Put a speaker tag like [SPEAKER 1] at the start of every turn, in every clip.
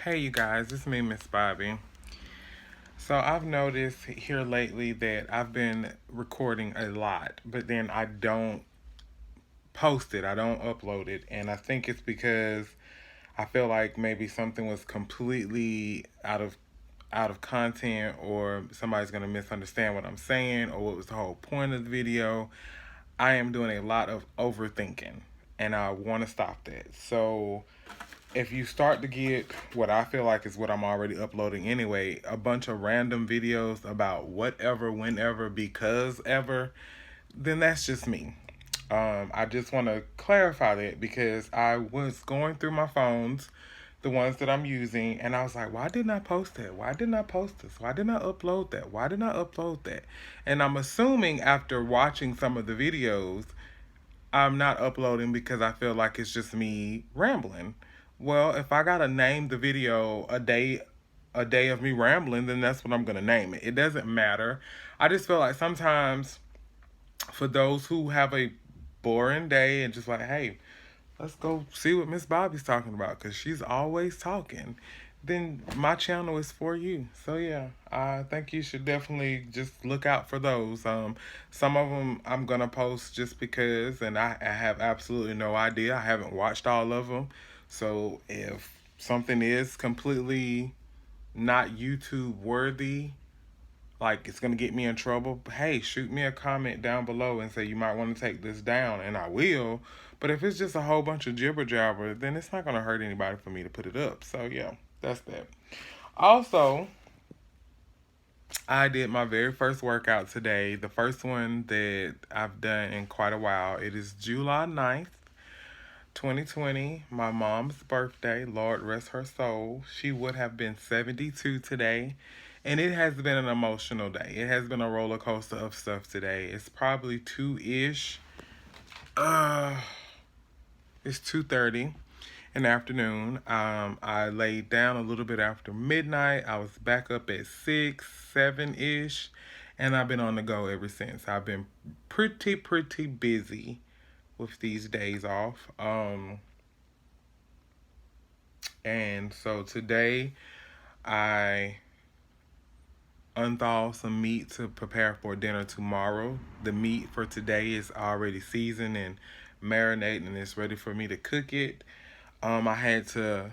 [SPEAKER 1] Hey you guys, it's me, Miss Bobby. So I've noticed here lately that I've been recording a lot, but then I don't post it, I don't upload it, and I think it's because I feel like maybe something was completely out of content, or somebody's gonna misunderstand what I'm saying, or what was the whole point of the video. I am doing a lot of overthinking, and I want to stop that. So if you start to get what I feel like is what I'm already uploading anyway, a bunch of random videos about whatever, whenever, because ever, then that's just me. I just want to clarify that because I was going through my phones, the ones that I'm using, and I was like, why didn't I post that? Why didn't I post this? Why didn't I upload that? Why didn't I upload that? And I'm assuming after watching some of the videos, I'm not uploading because I feel like it's just me rambling. Well, if I gotta name the video a day of me rambling, then that's what I'm gonna name it. It doesn't matter. I just feel like sometimes for those who have a boring day and just like, hey, let's go see what Miss Bobby's talking about because she's always talking, then my channel is for you. So yeah, I think you should definitely just look out for those. Some of them I'm gonna post just because, and I have absolutely no idea. I haven't watched all of them, so if something is completely not YouTube worthy, like it's gonna get me in trouble, hey, shoot me a comment down below and say you might want to take this down, and I will. But if it's just a whole bunch of jibber jabber, then it's not gonna hurt anybody for me to put it up. So yeah, that's that. Also, I did my very first workout today, the first one that I've done in quite a while. It is July 9th, 2020, my mom's birthday. Lord rest her soul. She would have been 72 today. And it has been an emotional day. It has been a roller coaster of stuff today. It's probably 2-ish. Uh, it's 2:30 in the afternoon. I laid down a little bit after midnight. I was back up at 6, 7-ish. And I've been on the go ever since. I've been pretty busy with these days off. And so today I unthaw some meat to prepare for dinner tomorrow. The meat for today is already seasoned and marinated and it's ready for me to cook it. I had to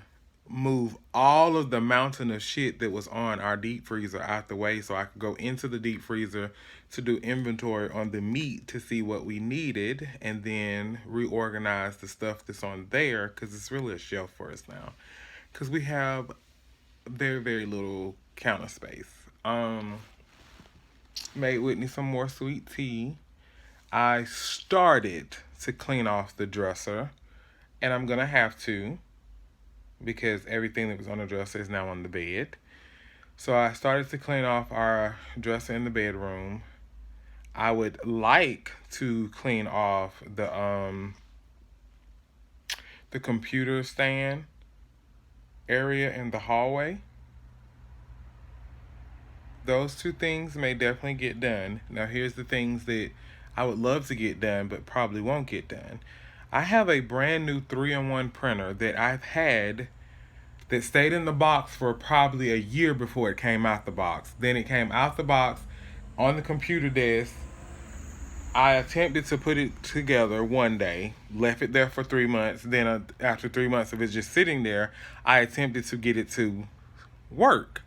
[SPEAKER 1] move all of the mountain of shit that was on our deep freezer out the way so I could go into the deep freezer to do inventory on the meat to see what we needed and then reorganize the stuff that's on there because it's really a shelf for us now because we have very little counter space. Made Whitney some more sweet tea. I started to clean off the dresser, and I'm gonna have to because everything that was on the dresser is now on the bed. So I started to clean off our dresser in the bedroom. I would like to clean off the computer stand area in the hallway. Those two things may definitely get done. Now, here's the things that I would love to get done, but probably won't get done. I have a brand new 3-in-1 printer that I've had that stayed in the box for probably a year before it came out the box. Then it came out the box on the computer desk. I attempted to put it together one day, left it there for 3 months. Then, after 3 months of it just sitting there, I attempted to get it to work.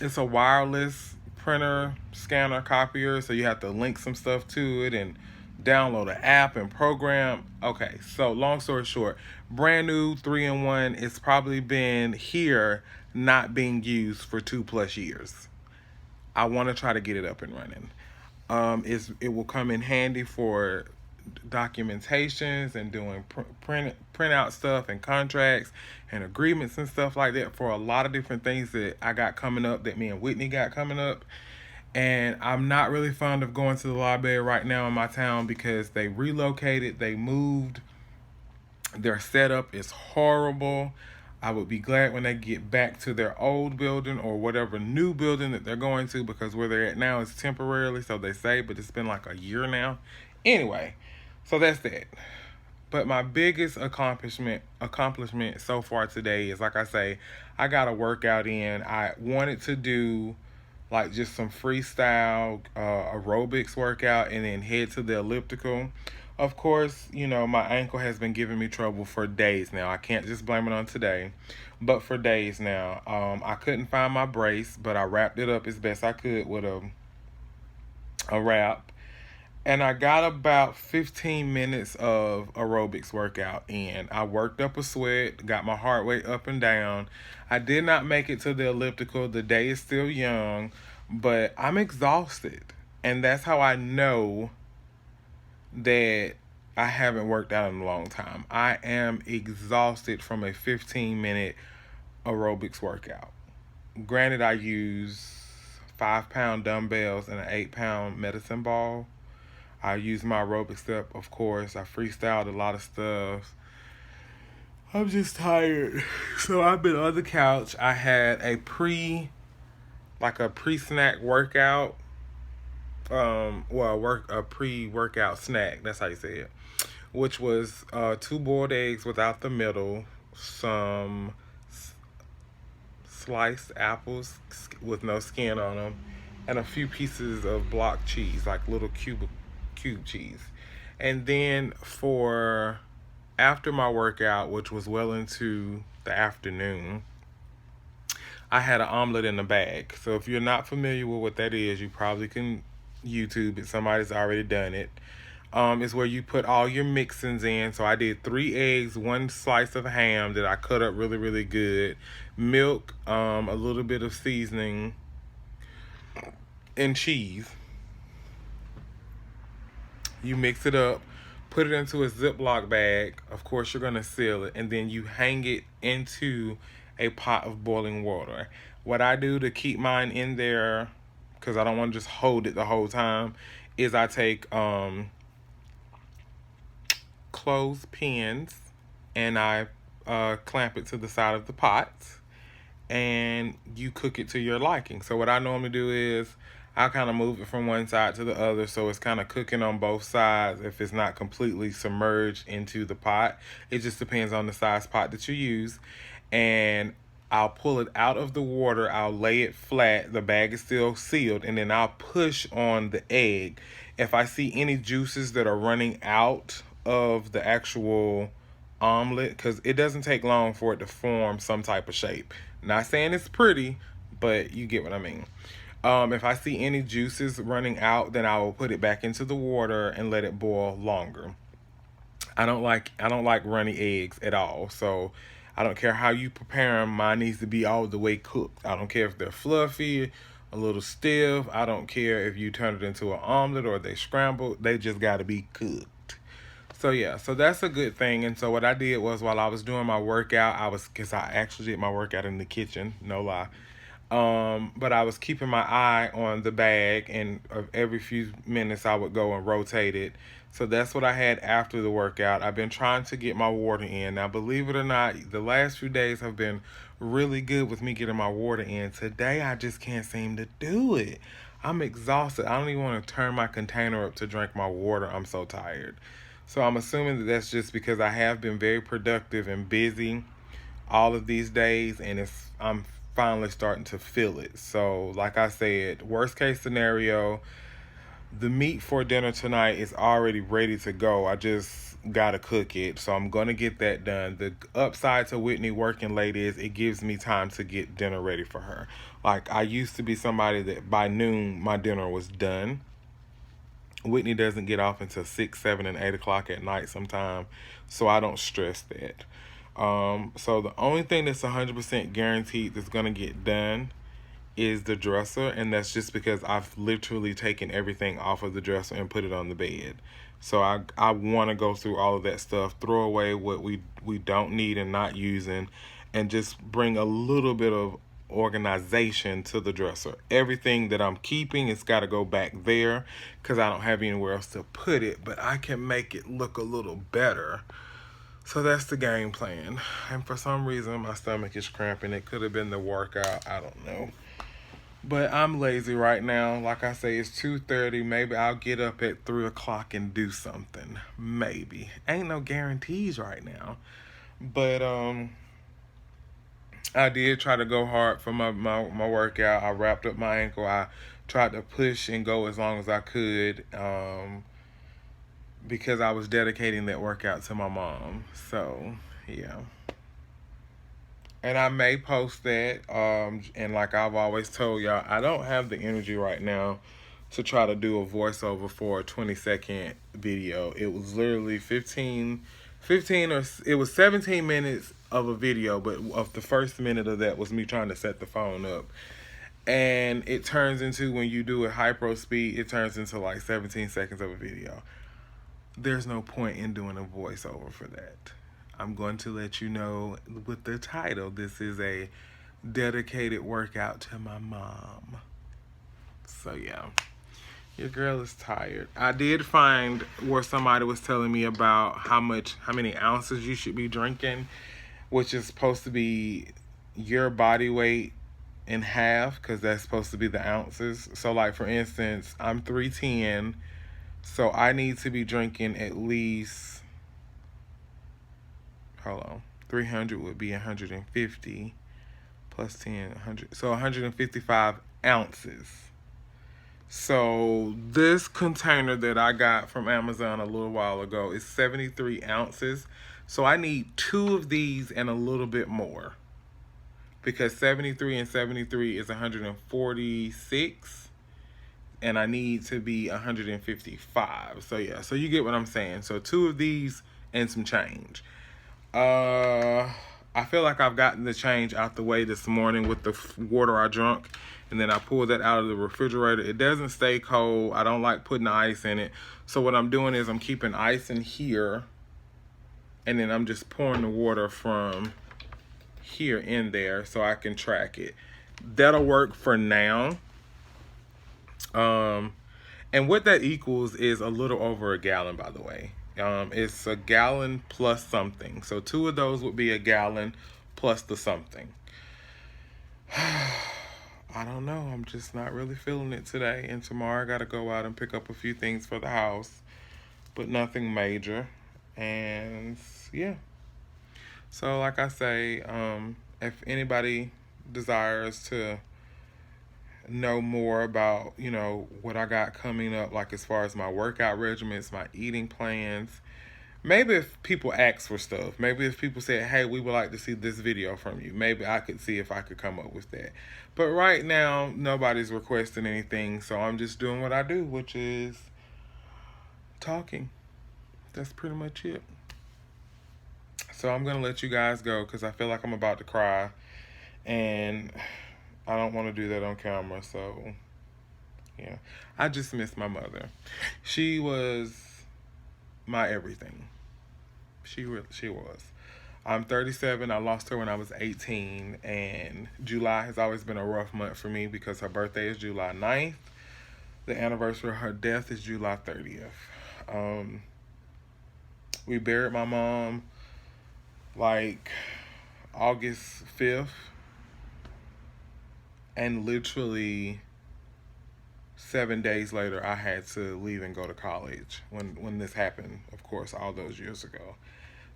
[SPEAKER 1] It's a wireless printer, scanner, copier, so you have to link some stuff to it and download an app and program. Okay, so long story short, brand new 3-in-1. It's probably been here not being used for 2+ years. I want to try to get it up and running. It will come in handy for documentations and doing print out stuff and contracts and agreements and stuff like that for a lot of different things that I got coming up, that me and Whitney got coming up. And I'm not really fond of going to the library right now in my town because they relocated, they moved, their setup is horrible. I would be glad when they get back to their old building or whatever new building that they're going to, because where they're at now is temporarily, so they say, but it's been like a year now. Anyway, so that's that. But my biggest accomplishment so far today is, like I say, I got a workout in. I wanted to do like just some freestyle aerobics workout and then head to the elliptical. Of course, you know, my ankle has been giving me trouble for days now. I can't just blame it on today, but for days now. I couldn't find my brace, but I wrapped it up as best I could with a wrap. And I got about 15 minutes of aerobics workout in. I worked up a sweat, got my heart rate up and down. I did not make it to the elliptical. The day is still young, but I'm exhausted. And that's how I know that I haven't worked out in a long time. I am exhausted from a 15-minute aerobics workout. Granted, I use 5-pound dumbbells and an 8-pound medicine ball. I used my aerobic step, of course. I freestyled a lot of stuff. I'm just tired. So I've been on the couch. I had a pre-snack workout. A pre-workout snack. That's how you say it. Which was 2 boiled eggs without the middle, some sliced apples with no skin on them, and a few pieces of block cheese, like little cube cheese. And then for after my workout, which was well into the afternoon, I had an omelet in the bag. So if you're not familiar with what that is, you probably can YouTube it. Somebody's already done it. Is where you put all your mixins in. So I did 3 eggs, 1 slice of ham that I cut up really, really good, milk, a little bit of seasoning, and cheese. You mix it up, put it into a Ziploc bag. Of course, you're going to seal it, and then you hang it into a pot of boiling water. What I do to keep mine in there, because I don't want to just hold it the whole time, is I take clothespins and I clamp it to the side of the pot, and you cook it to your liking. So what I normally do is I kind of move it from one side to the other, so it's kind of cooking on both sides if it's not completely submerged into the pot. It just depends on the size pot that you use. And I'll pull it out of the water, I'll lay it flat, the bag is still sealed, and then I'll push on the egg. If I see any juices that are running out of the actual omelet, because it doesn't take long for it to form some type of shape. Not saying it's pretty, but you get what I mean. If I see any juices running out, then I will put it back into the water and let it boil longer. I don't like runny eggs at all. So I don't care how you prepare them. Mine needs to be all the way cooked. I don't care if they're fluffy, a little stiff. I don't care if you turn it into an omelet or they scrambled. They just got to be cooked. So yeah, so that's a good thing. And so what I did was, while I was doing my workout, because I actually did my workout in the kitchen, no lie. But I was keeping my eye on the bag, and every few minutes I would go and rotate it. So that's what I had after the workout. I've been trying to get my water in. Now, believe it or not, the last few days have been really good with me getting my water in. Today, I just can't seem to do it. I'm exhausted. I don't even want to turn my container up to drink my water. I'm so tired. So I'm assuming that that's just because I have been very productive and busy all of these days, and I'm finally starting to feel it. So like I said, worst case scenario, the meat for dinner tonight is already ready to go. I just gotta cook it. So I'm gonna get that done. The upside to Whitney working late is it gives me time to get dinner ready for her. Like, I used to be somebody that by noon my dinner was done. Whitney doesn't get off until 6, 7, and 8 o'clock at night sometime, so I don't stress that. So the only thing that's 100% guaranteed that's going to get done is the dresser, and that's just because I've literally taken everything off of the dresser and put it on the bed. So I want to go through all of that stuff, throw away what we don't need and not using, and just bring a little bit of organization to the dresser. Everything that I'm keeping, it's got to go back there because I don't have anywhere else to put it, but I can make it look a little better. So that's the game plan. And for some reason, my stomach is cramping. It could have been the workout. I don't know. But I'm lazy right now. Like I say, it's 2:30. Maybe I'll get up at 3 o'clock and do something. Maybe. Ain't no guarantees right now. But I did try to go hard for my workout. I wrapped up my ankle. I tried to push and go as long as I could, because I was dedicating that workout to my mom. So, yeah. And I may post that. And like I've always told y'all, I don't have the energy right now to try to do a voiceover for a 20-second video. It was literally 15 or it was 17 minutes of a video, but of the first minute of that was me trying to set the phone up. And it turns into, when you do it hyper speed, it turns into like 17 seconds of a video. There's no point in doing a voiceover for that. I'm going to let you know with the title, this is a dedicated workout to my mom. So yeah, your girl is tired. I did find where somebody was telling me about how many ounces you should be drinking, which is supposed to be your body weight in half, because that's supposed to be the ounces. So like, for instance, I'm 310, so I need to be drinking at least, hold on, 300 would be 150 plus 10, 100, so 155 ounces. So this container that I got from Amazon a little while ago is 73 ounces. So I need 2 of these and a little bit more, because 73 and 73 is 146, and I need to be 155. So yeah, so you get what I'm saying. So 2 of these and some change. I feel like I've gotten the change out the way this morning with the water I drunk, and then I pulled that out of the refrigerator. It doesn't stay cold. I don't like putting the ice in it. So what I'm doing is I'm keeping ice in here, and then I'm just pouring the water from here in there so I can track it. That'll work for now. And what that equals is a little over a gallon, by the way. It's a gallon plus something. So 2 of those would be a gallon plus the something. I don't know. I'm just not really feeling it today. And tomorrow I got to go out and pick up a few things for the house, but nothing major. And yeah. So like I say, if anybody desires to know more about, what I got coming up, like as far as my workout regimens, my eating plans, maybe if people ask for stuff, maybe if people say, hey, we would like to see this video from you, maybe I could see if I could come up with that. But right now, nobody's requesting anything, so I'm just doing what I do, which is talking. That's pretty much it. So I'm gonna let you guys go because I feel like I'm about to cry, and I don't want to do that on camera. So yeah, I just miss my mother. She was my everything. She was. I'm 37. I lost her when I was 18, and July has always been a rough month for me because her birthday is July 9th. The anniversary of her death is July 30th. We buried my mom like August 5th, and literally 7 days later I had to leave and go to college when this happened, of course, all those years ago.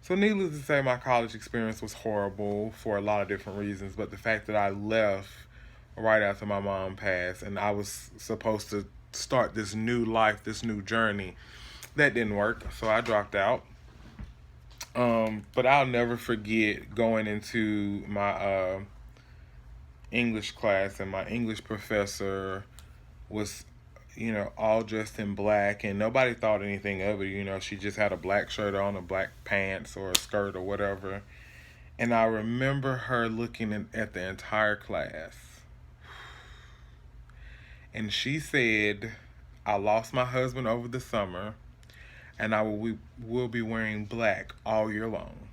[SPEAKER 1] So needless to say, my college experience was horrible for a lot of different reasons, but the fact that I left right after my mom passed and I was supposed to start this new life, this new journey, that didn't work, so I dropped out. But I'll never forget going into my English class, and my English professor was, all dressed in black, and nobody thought anything of it. She just had a black shirt on, a black pants or a skirt or whatever. And I remember her looking at the entire class, and she said, I lost my husband over the summer, and I will be wearing black all year long,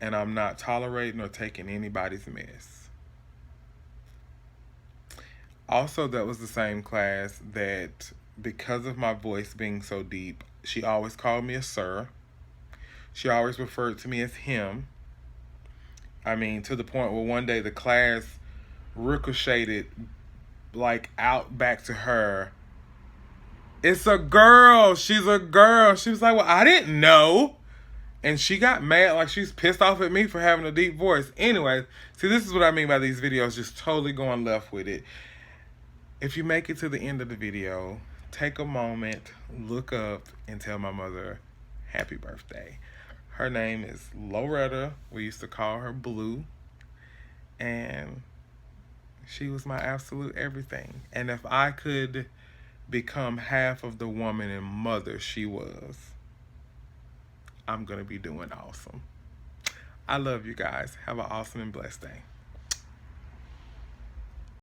[SPEAKER 1] and I'm not tolerating or taking anybody's mess. Also, that was the same class that, because of my voice being so deep, she always called me a sir. She always referred to me as him. I mean, to the point where one day the class ricocheted like out back to her. It's a girl. She's a girl. She was like, well, I didn't know. And she got mad, like she's pissed off at me for having a deep voice. Anyway, see, this is what I mean by these videos, just totally going left with it. If you make it to the end of the video, take a moment, look up, and tell my mother happy birthday. Her name is Loretta. We used to call her Blue. And she was my absolute everything. And if I could become half of the woman and mother she was, I'm going to be doing awesome. I love you guys. Have an awesome and blessed day.